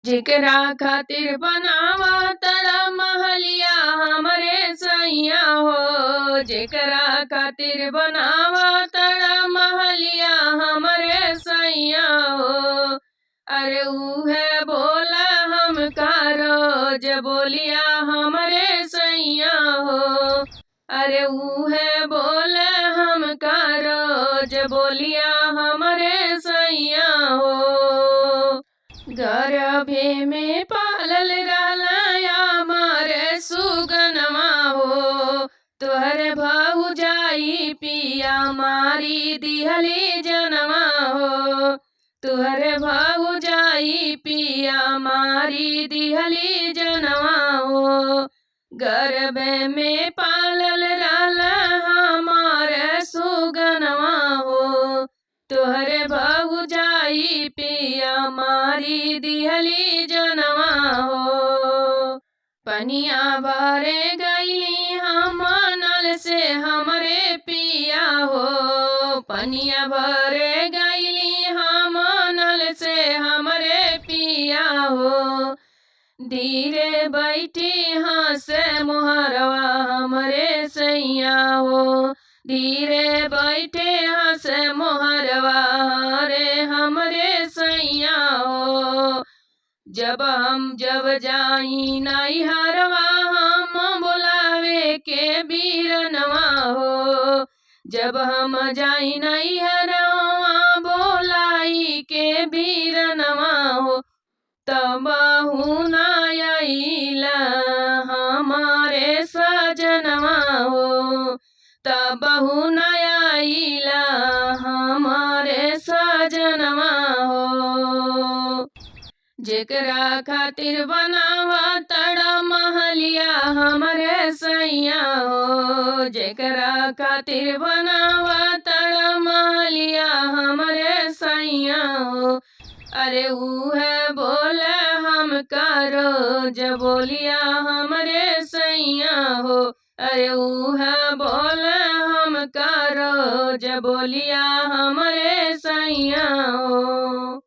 जेकरा खातिर बनावा तड़ा महलिया हमरे सैया हो। जेकरा खातिर बनावा तड़ा महलिया हमरे सैया हो। अरे उहे बोला हम का रोज बोलिया हमरे सैया हो। अरे उहे बोले हम का रोज बोलिया हमरे सैया हो। गर्भे में पालल रहला मारे सुगनमा हो। तोहरे भौजाई पिया मारी दिहली जनमा हो। तोहरे भौजाई पिया मारी दिहली जनमा हो। गर्भे में पालल रहला हमारे सुगनमा हो। तोहरे भौजाई पिया मारी दिहली जनवा हो। पनिया भरे गईली हम नल से हमरे पिया हो। पनिया भरे गईली हम नल से हमरे पिया हो। धीरे बैठी हंसे मोहरवा हमरे सैया हो। धीरे बैठे हंसे मोहरवा रे हमरे सैया हो। जब जाई नैहरवा हम बोलावे के बीरनवा हो। जब हम जाई नैहरवा बोलाई के बीरनवा हो। तब ना आइला हमारे सजनवा हो। तब ना आइला हमारे सजनवा हो। जेकरा खातिर बनावा तड़ा महलिया हमरे सैया हो। जेकरा खातिर बनावा तड़ा महलिया हमरे सैया हो। अरे उहे बोले हम का रोज बोलिया हमरे सैया हो। अरे उहे बोले हम का रोज बोलिया हमरे सैया हो।